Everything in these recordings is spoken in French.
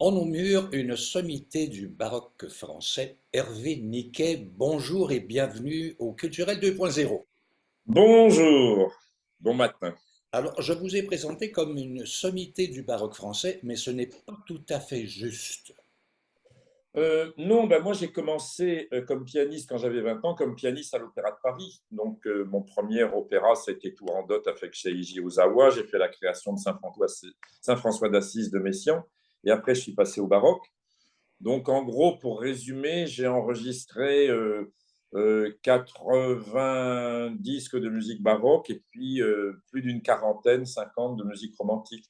En nos murs, une sommité du baroque français. Hervé Niquet, bonjour et bienvenue au Culturel 2.0. Bonjour, bon matin. Alors, je vous ai présenté comme une sommité du baroque français, mais ce n'est pas tout à fait juste. Non, moi j'ai commencé comme pianiste quand j'avais 20 ans, comme pianiste à l'Opéra de Paris. Donc mon premier opéra, c'était Turandot avec Seiji Ozawa. J'ai fait la création de Saint-François d'Assise de Messiaen. Et après, je suis passé au baroque. Donc en gros, pour résumer, j'ai enregistré 80 disques de musique baroque et puis plus d'une quarantaine, 50 de musique romantique.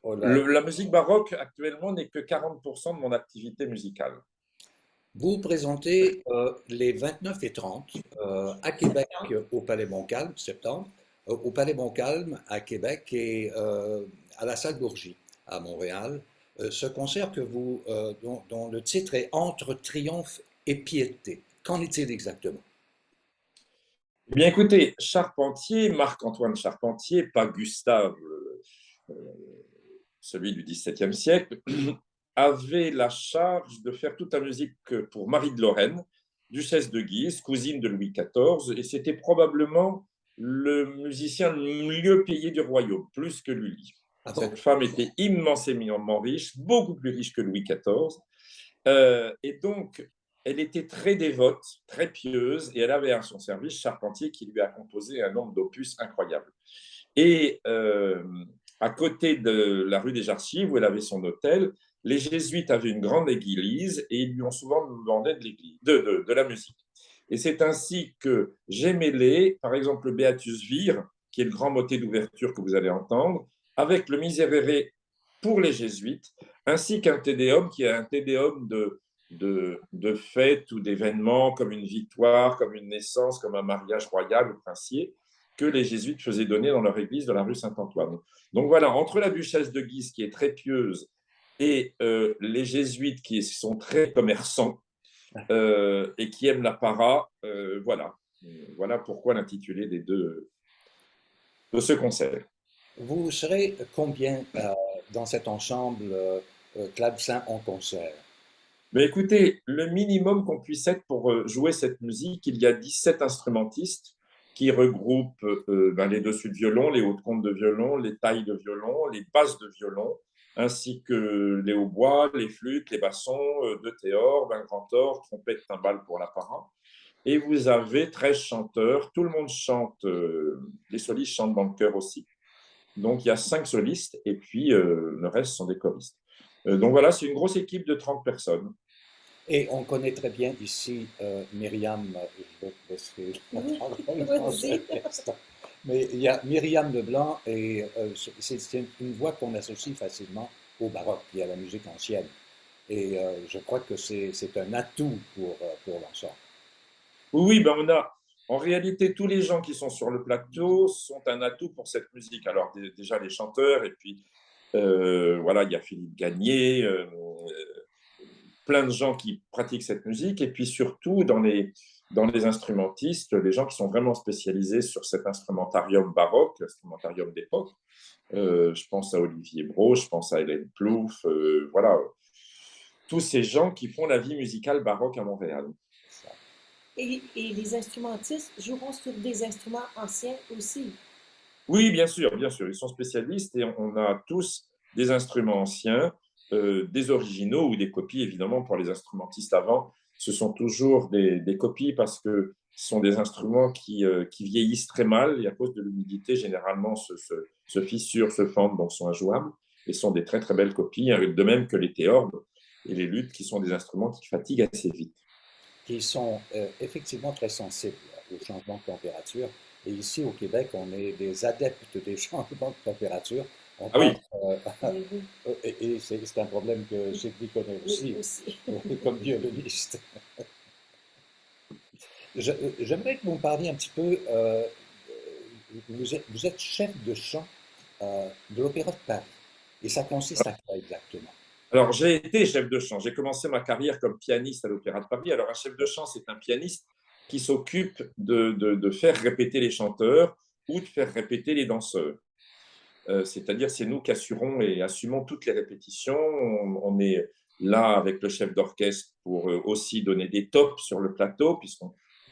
Oh là. La musique baroque actuellement n'est que 40% de mon activité musicale. Vous présentez les 29 et 30 à Québec au Palais Montcalm, septembre, au Palais Montcalm à Québec et à la Salle Bourgie à Montréal. Ce concert dont le titre est Entre triomphe et piété. Qu'en est-il exactement? Eh bien, écoutez, Charpentier, Marc-Antoine Charpentier, pas Gustave, euh, celui du XVIIe siècle, avait la charge de faire toute la musique pour Marie de Lorraine, duchesse de Guise, cousine de Louis XIV, et c'était probablement le musicien le mieux payé du royaume, plus que Lully. Ah bon? Cette femme était immensément riche, beaucoup plus riche que Louis XIV. Et donc, elle était très dévote, très pieuse, et elle avait à son service Charpentier qui lui a composé un nombre d'opus incroyables. Et à côté de la rue des Archives, où elle avait son hôtel, les jésuites avaient une grande église et ils lui ont souvent demandé de la musique. Et c'est ainsi que j'ai mêlé, par exemple, le Beatus Vir, qui est le grand motet d'ouverture que vous allez entendre, avec le Miserere pour les jésuites, ainsi qu'un tédéum qui est un tédéum de fêtes ou d'événements comme une victoire, comme une naissance, comme un mariage royal ou princier, que les jésuites faisaient donner dans leur église de la rue Saint-Antoine. Donc voilà, entre la duchesse de Guise qui est très pieuse et les jésuites qui sont très commerçants et qui aiment la para, voilà. Voilà pourquoi l'intitulé de ce concert. Vous serez combien dans cet ensemble clavecin en concert? Mais écoutez, le minimum qu'on puisse être pour jouer cette musique, il y a 17 instrumentistes qui regroupent les dessus de violon, les hautes comptes de violon, les tailles de violon, les basses de violon, ainsi que les hautbois, les flûtes, les bassons, deux théors, un grand or, trompette, timbale pour la para. Et vous avez 13 chanteurs, tout le monde chante, les solistes chantent dans le chœur aussi. Donc il y a 5 solistes et puis le reste sont des choristes. Donc voilà, c'est une grosse équipe de 30 personnes. Et on connaît très bien ici Myriam, je vais te laisser la parole dans Vas-y. cet instant. Mais il y a Myriam Leblanc et c'est une voix qu'on associe facilement au baroque et à la musique ancienne. Et je crois que c'est un atout pour l'ensemble. Oui, ben en réalité, tous les gens qui sont sur le plateau sont un atout pour cette musique. Alors, déjà les chanteurs, et puis voilà, il y a Philippe Gagné, plein de gens qui pratiquent cette musique, et puis surtout dans les instrumentistes, les gens qui sont vraiment spécialisés sur cet instrumentarium baroque, l'instrumentarium d'époque. Je pense à Olivier Brault, je pense à Hélène Plouffe, voilà, tous ces gens qui font la vie musicale baroque à Montréal. Et les instrumentistes joueront sur des instruments anciens aussi. Oui, bien sûr, ils sont spécialistes et on a tous des instruments anciens, des originaux ou des copies, évidemment, pour les instrumentistes avant. Ce sont toujours des copies parce que ce sont des instruments qui vieillissent très mal et à cause de l'humidité, généralement, se fissurent, se fendent, donc sont injouables et sont des très, très belles copies, hein, de même que les théorbes et les luttes qui sont des instruments qui fatiguent assez vite. Qui sont effectivement très sensibles au changement de température. Et ici au Québec, on est des adeptes des changements de température. On Ah oui, pense, et c'est un problème que Sylvie connaît Oui, aussi, aussi. comme violoniste. J'aimerais que vous me parliez un petit peu, vous êtes chef de chant de l'Opéra de Paris, et ça consiste à quoi exactement? alors, j'ai été chef de chant. J'ai commencé ma carrière comme pianiste à l'Opéra de Paris. Alors, un chef de chant, c'est un pianiste qui s'occupe de faire répéter les chanteurs ou de faire répéter les danseurs. C'est-à-dire, c'est nous qui assurons et assumons toutes les répétitions. On est là avec le chef d'orchestre pour aussi donner des tops sur le plateau, puisque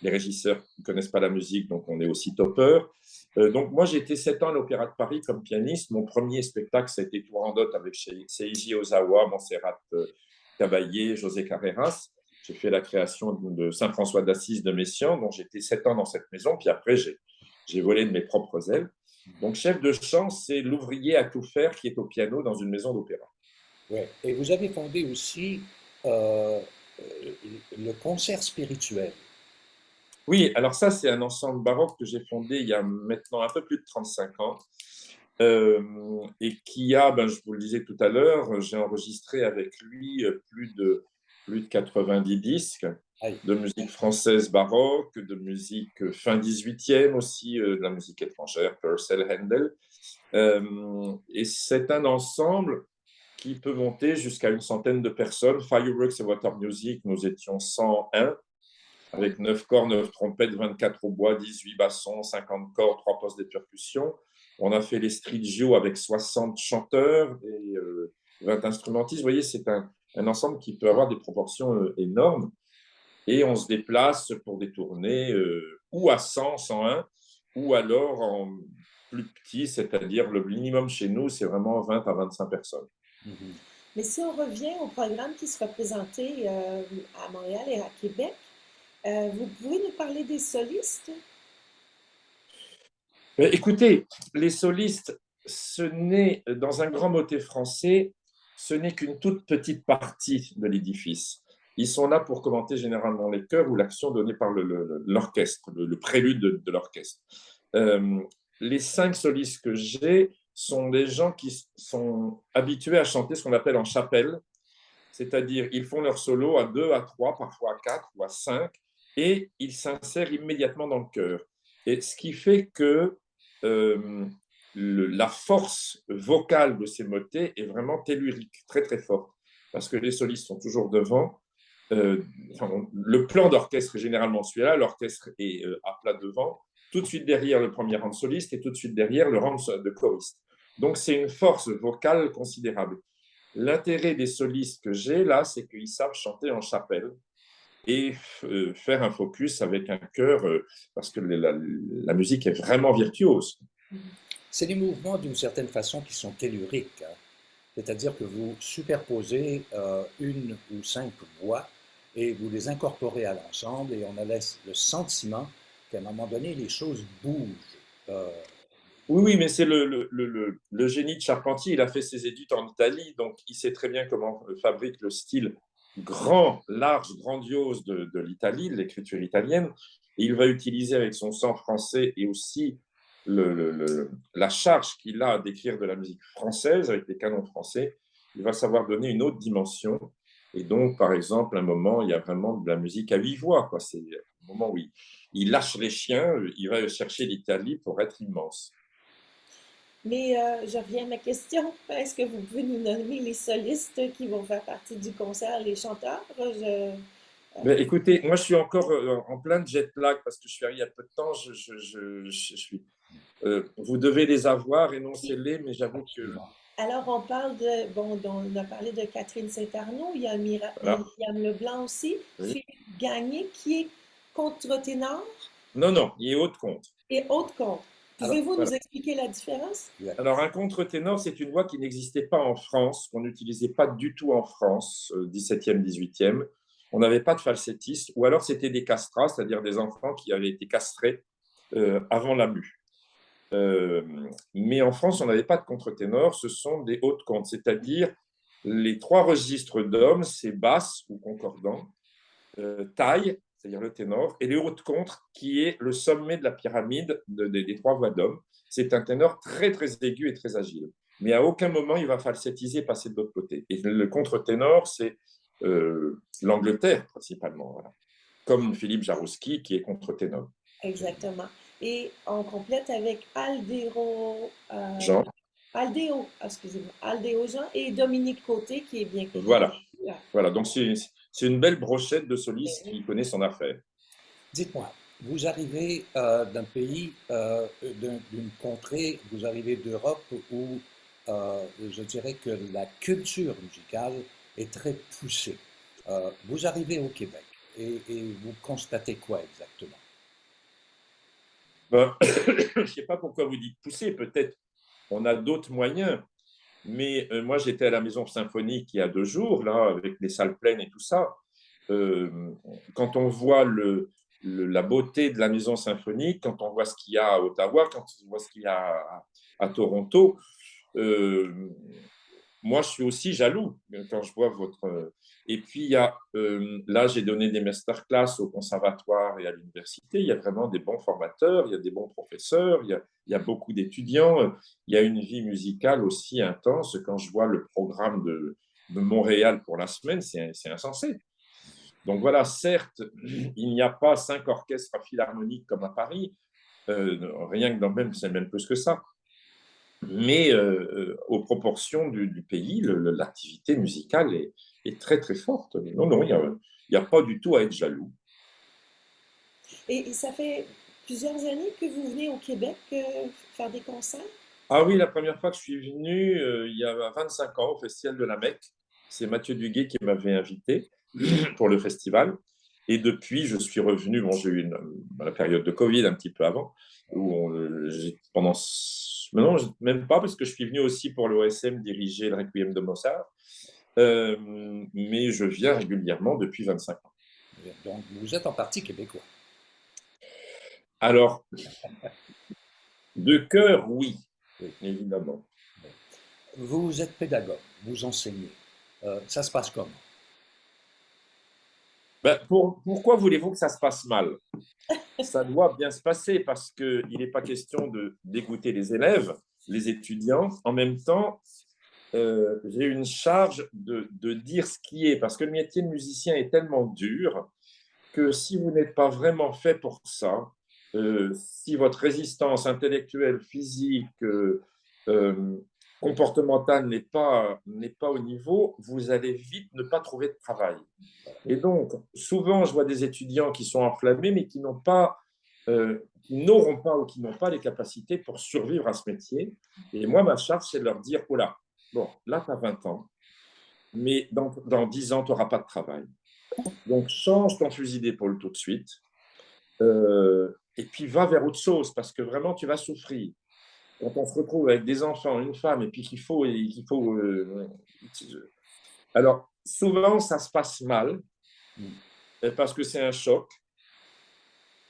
les régisseurs ne connaissent pas la musique, donc on est aussi topeurs. Donc moi, j'ai été 7 ans à l'Opéra de Paris comme pianiste. Mon premier spectacle, ça a été Turandot avec Seiji Ozawa, Montserrat Caballé, José Carreras. J'ai fait la création de Saint-François d'Assise de Messiaen, dont j'étais 7 ans dans cette maison. Puis après, j'ai volé de mes propres ailes. Donc, chef de chant, c'est l'ouvrier à tout faire qui est au piano dans une maison d'opéra. Ouais. Et vous avez fondé aussi euh, le concert spirituel. Oui, alors ça, c'est un ensemble baroque que j'ai fondé il y a maintenant un peu plus de 35 ans et qui a, ben, je vous le disais tout à l'heure, j'ai enregistré avec lui plus de 90 disques Aïe. de musique française baroque, de musique fin 18e aussi, de la musique étrangère, Purcell, Handel. Et c'est un ensemble qui peut monter jusqu'à une centaine de personnes. Fireworks et Water Music, nous étions 101, avec 9 corps, 9 trompettes, 24 hautbois, 18 bassons, 50 corps, 3 postes de percussion. On a fait les Strigio avec 60 chanteurs et 20 instrumentistes. Vous voyez, c'est un ensemble qui peut avoir des proportions énormes. Et on se déplace pour des tournées ou à 100, 101, ou alors en plus petit, c'est-à-dire le minimum chez nous, c'est vraiment 20 à 25 personnes. Mhm. Mais si on revient au programme qui sera présenté à Montréal et à Québec, vous pouvez nous parler des solistes? Mais écoutez, les solistes, ce n'est, dans un grand motet français, ce n'est qu'une toute petite partie de l'édifice. Ils sont là pour commenter généralement les chœurs ou l'action donnée par l'orchestre, le prélude de l'orchestre. Euh, les 5 solistes que j'ai sont des gens qui sont habitués à chanter ce qu'on appelle en chapelle, c'est-à-dire ils font leur solo à 2, à 3, parfois à 4 ou à 5, et ils s'insèrent immédiatement dans le chœur. Et ce qui fait que euh, la force vocale de ces motets est vraiment tellurique, très très forte, parce que les solistes sont toujours devant. Le plan d'orchestre est généralement celui-là, l'orchestre est à plat devant, tout de suite derrière le premier rang de soliste et tout de suite derrière le rang de choriste. Donc c'est une force vocale considérable. L'intérêt des solistes que j'ai là, c'est qu'ils savent chanter en chapelle et faire un focus avec un chœur, parce que la musique est vraiment virtuose. C'est des mouvements d'une certaine façon qui sont telluriques, hein. C'est-à-dire que vous superposez une ou 5 voix et vous les incorporez à l'ensemble et on a le sentiment qu'à un moment donné, les choses bougent. Euh, Oui, oui, mais c'est le génie de Charpentier. Il a fait ses études en Italie, donc il sait très bien comment fabrique le style grand, large, grandiose de l'Italie, de l'écriture italienne. Et il va utiliser avec son sang français et aussi la charge qu'il a d'écrire de la musique française avec les canons français. Il va savoir donner une autre dimension. Et donc, par exemple, un moment, il y a vraiment de la musique à 8 voix, quoi. C'est un moment où il lâche les chiens, il va chercher l'Italie pour être immense. Mais je reviens à ma question. Est-ce que vous pouvez nous nommer les solistes qui vont faire partie du concert, les chanteurs? Mais écoutez, moi je suis encore en plein jet lag parce que je suis arrivé il y a peu de temps. Vous devez les avoir, énoncez-les, mais j'avoue que Absolument. Alors, on parle de, bon, on a parlé de Catherine Saint-Arnaud, il y a voilà. Myriam Leblanc aussi, Oui. Philippe Gagné qui est contre-ténor Non, non, il est haut de contre. et haute contre. Alors, Pouvez-vous nous Voilà. expliquer la différence? Alors un contre-ténor, c'est une voix qui n'existait pas en France, qu'on n'utilisait pas du tout en France, 17e, 18e. On n'avait pas de falsettiste, ou alors c'était des castrats, c'est-à-dire des enfants qui avaient été castrés avant la mue. Euh, mais en France, on n'avait pas de contre-ténor, ce sont des hautes comptes, c'est-à-dire les 3 registres d'hommes, c'est basse ou concordant, taille, c'est-à-dire le ténor, et les hautes contre, qui est le sommet de la pyramide des 3 voix d'hommes. C'est un ténor très, très aigu et très agile. Mais à aucun moment, il va falsettiser et passer de l'autre côté. Et le contre-ténor, c'est l'Angleterre, principalement. Voilà. Comme Philippe Jarouski, qui est contre-ténor. Exactement. Et on complète avec Jean, Excusez-moi, Aldéo Jean et Dominique Côté qui est bien connu. voilà. Voilà. Donc, c'est une belle brochette de solistes qui connaît son affaire. dites-moi, vous arrivez d'un pays, d'une contrée, vous arrivez d'Europe où je dirais que la culture musicale est très poussée. Vous arrivez au Québec et vous constatez quoi exactement? Ben, je ne sais pas pourquoi vous dites pousser, peut-être on a d'autres moyens, mais moi j'étais à la Maison Symphonique il y a 2 jours, là, avec les salles pleines et tout ça. Euh, Quand on voit la beauté de la Maison Symphonique, quand on voit ce qu'il y a à Ottawa, quand on voit ce qu'il y a à Toronto, euh, moi, je suis aussi jaloux quand je vois votre. Et puis, là, j'ai donné des masterclass au conservatoire et à l'université. Il y a vraiment des bons formateurs, il y a des bons professeurs, il y a beaucoup d'étudiants. Il y a une vie musicale aussi intense. Quand je vois le programme de Montréal pour la semaine, c'est insensé. Donc voilà, certes, il n'y a pas 5 orchestres philharmoniques comme à Paris, rien que dans même, c'est même plus que ça. Mais aux proportions du pays, l'activité musicale est très très forte. Non, non, il y a pas du tout à être jaloux. Et ça fait plusieurs années que vous venez au Québec faire des concerts? Ah oui, la première fois que je suis venu, il y a 25 ans, au Festival de la Mecque, c'est Mathieu Duguay qui m'avait invité pour le festival. Et depuis, je suis revenu. Bon, j'ai eu la période de Covid un petit peu avant, où pendant. Non, même pas, parce que je suis venu aussi pour l'OSM diriger le Requiem de Mozart. Euh, mais je viens régulièrement depuis 25 ans. Donc, vous êtes en partie québécois. Alors, de cœur, oui, Oui. évidemment. Vous êtes pédagogue, vous enseignez. Ça se passe comment? Ben, pourquoi voulez-vous que ça se passe mal? Ça doit bien se passer parce qu'il n'est pas question de dégoûter les élèves, les étudiants. En même temps, j'ai une charge de dire ce qui est, parce que le métier de musicien est tellement dur que si vous n'êtes pas vraiment fait pour ça, si votre résistance intellectuelle, physique, euh, comportementale n'est pas au niveau, vous allez vite ne pas trouver de travail. Et donc, souvent, je vois des étudiants qui sont enflammés, mais qui n'auront pas ou qui n'ont pas les capacités pour survivre à ce métier. Et moi, ma charge, c'est de leur dire, oh là, bon, là, tu as 20 ans, mais dans 10 ans, tu n'auras pas de travail. Donc, change ton fusil d'épaule tout de suite. Et puis, va vers autre chose, parce que vraiment, tu vas souffrir. Quand on se retrouve avec des enfants, une femme, et puis alors, souvent, ça se passe mal, parce que c'est un choc.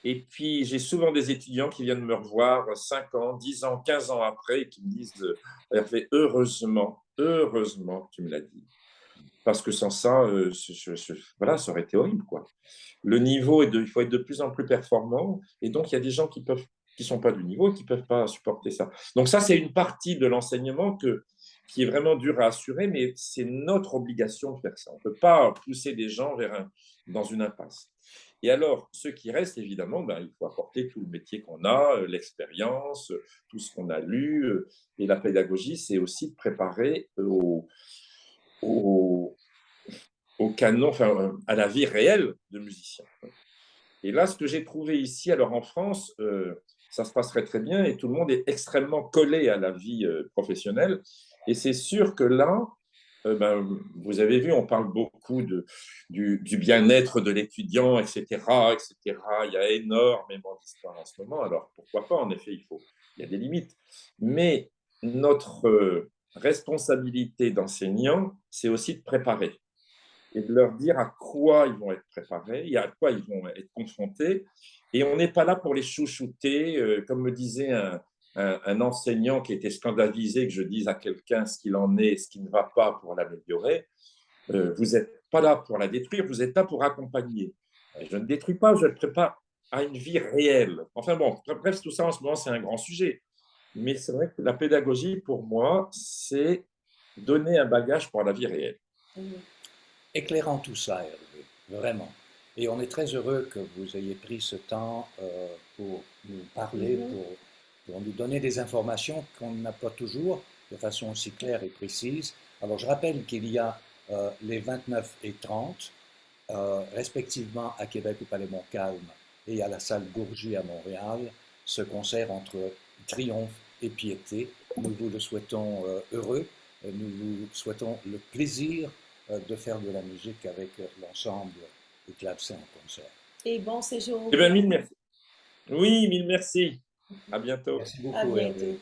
Et puis, j'ai souvent des étudiants qui viennent me revoir 5 ans, 10 ans, 15 ans après et qui me disent Hervé, heureusement, heureusement que tu me l'as dit. Parce que sans ça, voilà, ça aurait été horrible, quoi. Le niveau, il faut être de plus en plus performant. Et donc, il y a des gens qui sont pas du niveau et qui peuvent pas supporter ça. Donc, ça, c'est une partie de l'enseignement qui est vraiment dur à assurer, mais c'est notre obligation de faire ça. On ne peut pas pousser des gens dans une impasse. Et alors, ce qui reste, évidemment, ben, il faut apporter tout le métier qu'on a, l'expérience, tout ce qu'on a lu. Et la pédagogie, c'est aussi de préparer au, au canon, enfin, à la vie réelle de musicien. Et là, ce que j'ai trouvé ici, alors en France, ça se passerait très bien et tout le monde est extrêmement collé à la vie professionnelle. Et c'est sûr que là, ben, vous avez vu, on parle beaucoup du bien-être de l'étudiant, etc., etc. Il y a énormément d'histoires en ce moment. Alors, pourquoi pas, en effet, il y a des limites. Mais notre responsabilité d'enseignant, c'est aussi de préparer et de leur dire à quoi ils vont être préparés et à quoi ils vont être confrontés. Et on n'est pas là pour les chouchouter, comme me disait un enseignant qui était scandalisé que je dise à quelqu'un ce qu'il en est et ce qui ne va pas pour l'améliorer. Vous n'êtes pas là pour la détruire, vous êtes là pour accompagner. Et je ne détruis pas, je le prépare à une vie réelle. Enfin bon, bref, tout ça en ce moment, c'est un grand sujet. Mais c'est vrai que la pédagogie, pour moi, c'est donner un bagage pour la vie réelle. Mhm. Éclairant tout ça, Hervé, vraiment. Et on est très heureux que vous ayez pris ce temps pour nous parler, Mhm. pour nous donner des informations qu'on n'a pas toujours de façon aussi claire et précise. Alors, je rappelle qu'il y a les 29 et 30, respectivement à Québec au Palais Montcalm et à la salle Gourgy à Montréal ce concert entre triomphe et piété. Nous vous le souhaitons heureux, nous vous souhaitons le plaisir de faire de la musique avec l'ensemble du clavecin en concert. Et bon séjour au Eh bien, Québec. mille merci. Oui, mille merci. À bientôt. Merci À beaucoup, Hervé. bientôt.